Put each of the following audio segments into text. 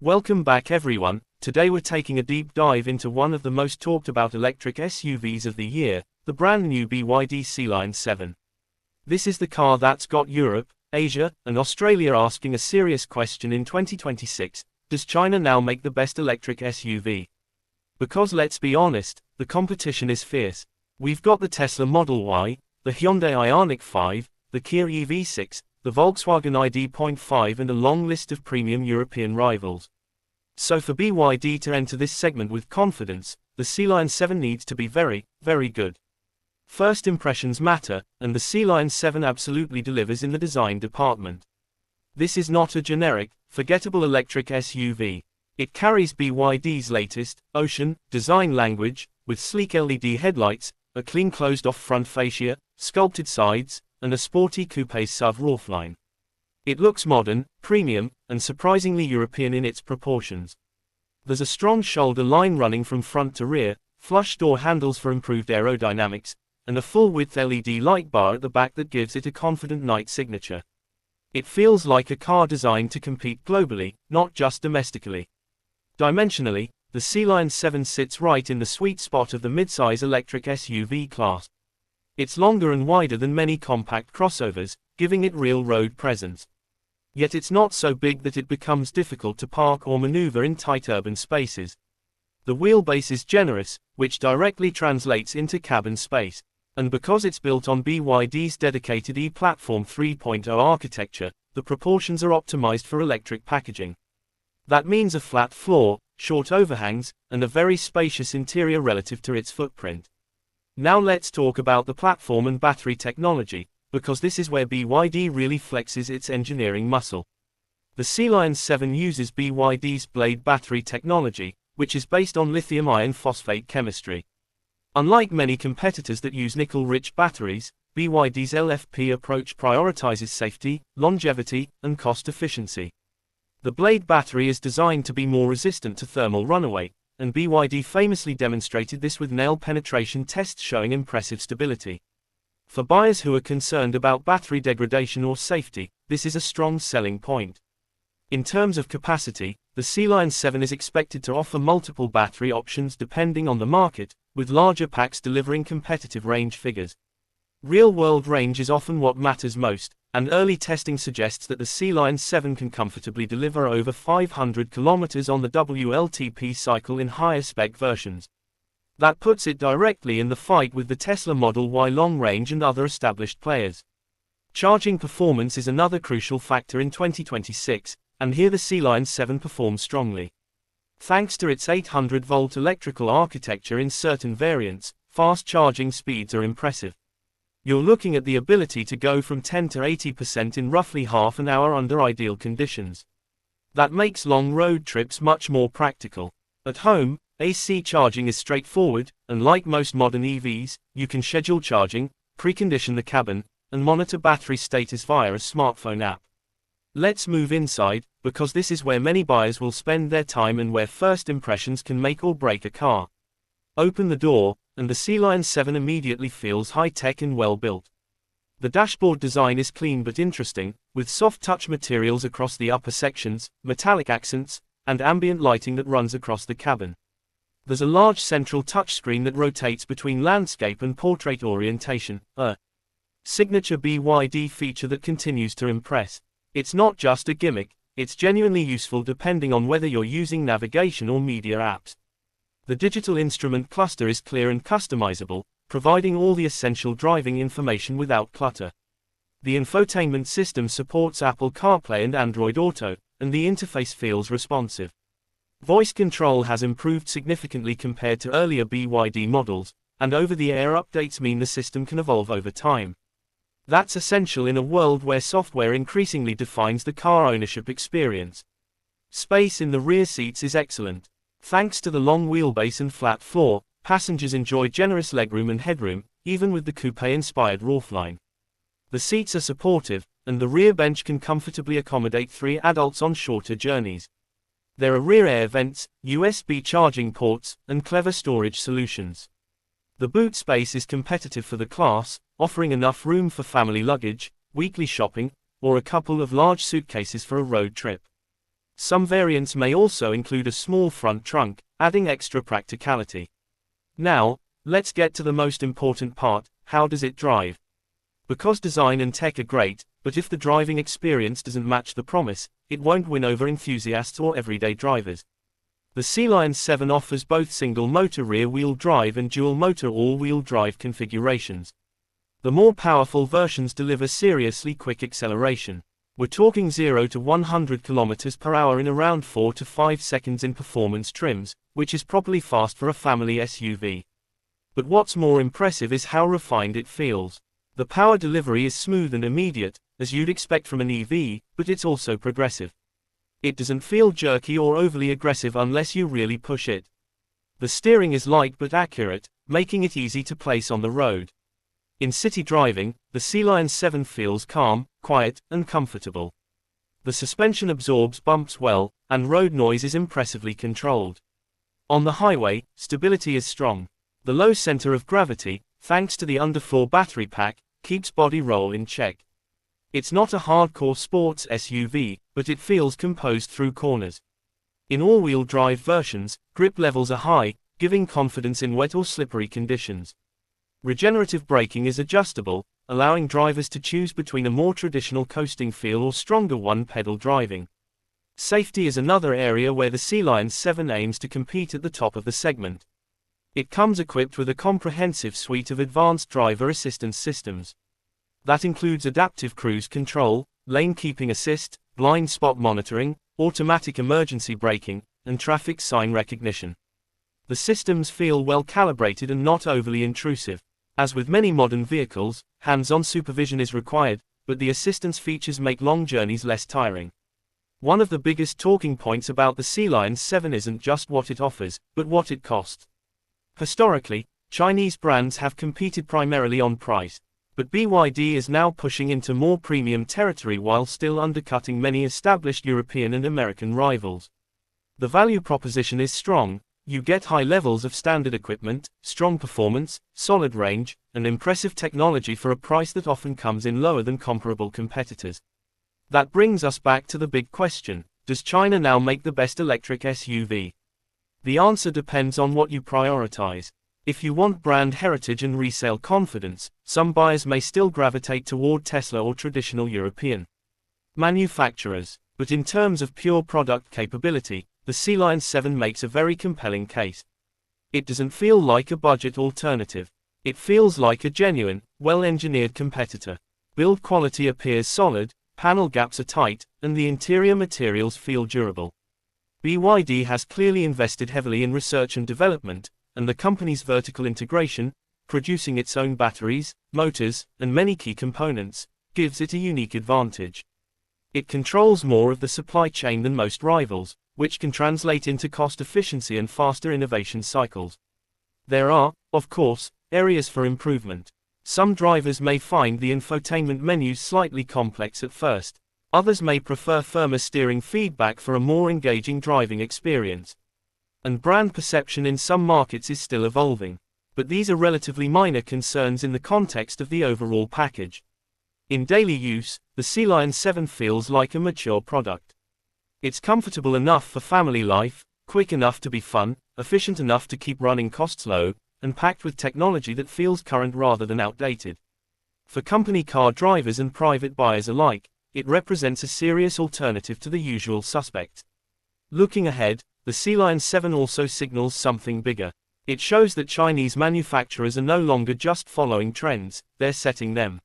Welcome back everyone. Today we're taking a deep dive into one of the most talked about electric SUVs of the year, the brand new BYD Sealion 7. This is the car that's got Europe, Asia, and Australia asking a serious question in 2026, does China now make the best electric SUV? Because let's be honest, the competition is fierce. We've got the Tesla Model Y, the Hyundai Ioniq 5, the Kia EV6, the Volkswagen ID.5 and a long list of premium European rivals. So for BYD to enter this segment with confidence, the Sealion 7 needs to be very, very good. First impressions matter, and the Sealion 7 absolutely delivers in the design department. This is not a generic, forgettable electric SUV. It carries BYD's latest, Ocean, design language, with sleek LED headlights, a clean closed-off front fascia, sculpted sides, and a sporty coupe SUV roofline. It looks modern, premium, and surprisingly European in its proportions. There's a strong shoulder line running from front to rear, flush door handles for improved aerodynamics, and a full-width LED light bar at the back that gives it a confident night signature. It feels like a car designed to compete globally, not just domestically. Dimensionally, the Sealion 7 sits right in the sweet spot of the midsize electric SUV class. It's longer and wider than many compact crossovers, giving it real road presence. Yet it's not so big that it becomes difficult to park or maneuver in tight urban spaces. The wheelbase is generous, which directly translates into cabin space. And because it's built on BYD's dedicated E-Platform 3.0 architecture, the proportions are optimized for electric packaging. That means a flat floor, short overhangs, and a very spacious interior relative to its footprint. Now let's talk about the platform and battery technology, because this is where BYD really flexes its engineering muscle. The Sealion 7 uses BYD's Blade battery technology, which is based on lithium iron phosphate chemistry. Unlike many competitors that use nickel-rich batteries, BYD's LFP approach prioritizes safety, longevity, and cost efficiency. The Blade battery is designed to be more resistant to thermal runaway, and BYD famously demonstrated this with nail penetration tests showing impressive stability. For buyers who are concerned about battery degradation or safety, this is a strong selling point. In terms of capacity, the Sealion 7 is expected to offer multiple battery options depending on the market, with larger packs delivering competitive range figures. Real-world range is often what matters most, and early testing suggests that the Sealion 7 can comfortably deliver over 500 km on the WLTP cycle in higher-spec versions. That puts it directly in the fight with the Tesla Model Y long range and other established players. Charging performance is another crucial factor in 2026, and here the Sealion 7 performs strongly. Thanks to its 800-volt electrical architecture in certain variants, fast charging speeds are impressive. You're looking at the ability to go from 10 to 80% in roughly half an hour under ideal conditions. That makes long road trips much more practical. At home, AC charging is straightforward, and like most modern EVs, you can schedule charging, precondition the cabin, and monitor battery status via a smartphone app. Let's move inside, because this is where many buyers will spend their time and where first impressions can make or break a car. Open the door, and the Sealion 7 immediately feels high-tech and well-built. The dashboard design is clean but interesting, with soft touch materials across the upper sections, metallic accents, and ambient lighting that runs across the cabin. There's a large central touchscreen that rotates between landscape and portrait orientation, a signature BYD feature that continues to impress. It's not just a gimmick, it's genuinely useful depending on whether you're using navigation or media apps. The digital instrument cluster is clear and customizable, providing all the essential driving information without clutter. The infotainment system supports Apple CarPlay and Android Auto, and the interface feels responsive. Voice control has improved significantly compared to earlier BYD models, and over-the-air updates mean the system can evolve over time. That's essential in a world where software increasingly defines the car ownership experience. Space in the rear seats is excellent. Thanks to the long wheelbase and flat floor, passengers enjoy generous legroom and headroom, even with the coupe-inspired roofline. The seats are supportive, and the rear bench can comfortably accommodate 3 adults on shorter journeys. There are rear air vents, USB charging ports, and clever storage solutions. The boot space is competitive for the class, offering enough room for family luggage, weekly shopping, or a couple of large suitcases for a road trip. Some variants may also include a small front trunk, adding extra practicality. Now, let's get to the most important part: how does it drive? Because design and tech are great, but if the driving experience doesn't match the promise, it won't win over enthusiasts or everyday drivers. The Sealion 7 offers both single-motor rear-wheel drive and dual-motor all-wheel drive configurations. The more powerful versions deliver seriously quick acceleration. We're talking 0 to 100 km/h in around 4 to 5 seconds in performance trims, which is probably fast for a family SUV. But what's more impressive is how refined it feels. The power delivery is smooth and immediate, as you'd expect from an EV, but it's also progressive. It doesn't feel jerky or overly aggressive unless you really push it. The steering is light but accurate, making it easy to place on the road. In city driving, the Sealion 7 feels calm, quiet, and comfortable. The suspension absorbs bumps well, and road noise is impressively controlled. On the highway, stability is strong. The low center of gravity, thanks to the underfloor battery pack, keeps body roll in check. It's not a hardcore sports SUV, but it feels composed through corners. In all-wheel drive versions, grip levels are high, giving confidence in wet or slippery conditions. Regenerative braking is adjustable, allowing drivers to choose between a more traditional coasting feel or stronger one-pedal driving. Safety is another area where the Sealion 7 aims to compete at the top of the segment. It comes equipped with a comprehensive suite of advanced driver assistance systems. That includes adaptive cruise control, lane keeping assist, blind spot monitoring, automatic emergency braking, and traffic sign recognition. The systems feel well calibrated and not overly intrusive. As with many modern vehicles, hands-on supervision is required, but the assistance features make long journeys less tiring. One of the biggest talking points about the Sealion 7 isn't just what it offers, but what it costs. Historically, Chinese brands have competed primarily on price, but BYD is now pushing into more premium territory while still undercutting many established European and American rivals. The value proposition is strong. You get high levels of standard equipment, strong performance, solid range, and impressive technology for a price that often comes in lower than comparable competitors. That brings us back to the big question: does China now make the best electric SUV? The answer depends on what you prioritize. If you want brand heritage and resale confidence, some buyers may still gravitate toward Tesla or traditional European manufacturers. But in terms of pure product capability, the Sealion 7 makes a very compelling case. It doesn't feel like a budget alternative. It feels like a genuine, well-engineered competitor. Build quality appears solid, panel gaps are tight, and the interior materials feel durable. BYD has clearly invested heavily in research and development, and the company's vertical integration, producing its own batteries, motors, and many key components, gives it a unique advantage. It controls more of the supply chain than most rivals, which can translate into cost efficiency and faster innovation cycles. There are, of course, areas for improvement. Some drivers may find the infotainment menus slightly complex at first. Others may prefer firmer steering feedback for a more engaging driving experience. And brand perception in some markets is still evolving. But these are relatively minor concerns in the context of the overall package. In daily use, the Sealion 7 feels like a mature product. It's comfortable enough for family life, quick enough to be fun, efficient enough to keep running costs low, and packed with technology that feels current rather than outdated. For company car drivers and private buyers alike, it represents a serious alternative to the usual suspects. Looking ahead, the Sealion 7 also signals something bigger. It shows that Chinese manufacturers are no longer just following trends, they're setting them.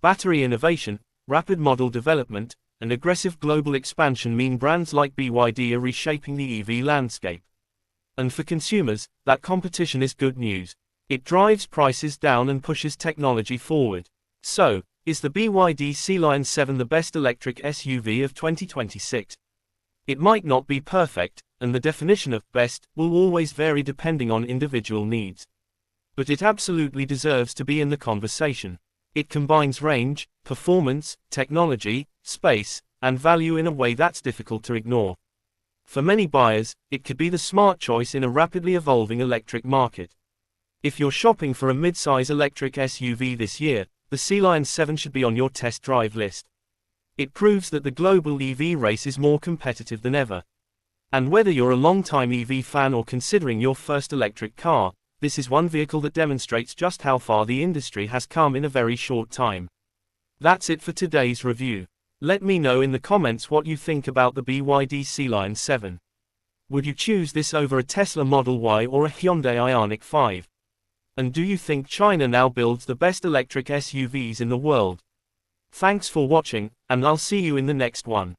Battery innovation, rapid model development, and aggressive global expansion mean brands like BYD are reshaping the EV landscape. And for consumers, that competition is good news. It drives prices down and pushes technology forward. So, is the BYD Sealion 7 the best electric SUV of 2026? It might not be perfect, and the definition of best will always vary depending on individual needs. But it absolutely deserves to be in the conversation. It combines range, performance, technology, space, and value in a way that's difficult to ignore. For many buyers, it could be the smart choice in a rapidly evolving electric market. If you're shopping for a mid-size electric SUV this year, the Sealion 7 should be on your test drive list. It proves that the global EV race is more competitive than ever. And whether you're a long-time EV fan or considering your first electric car, this is one vehicle that demonstrates just how far the industry has come in a very short time. That's it for today's review. Let me know in the comments what you think about the BYD Sealion 7. Would you choose this over a Tesla Model Y or a Hyundai Ioniq 5? And do you think China now builds the best electric SUVs in the world? Thanks for watching, and I'll see you in the next one.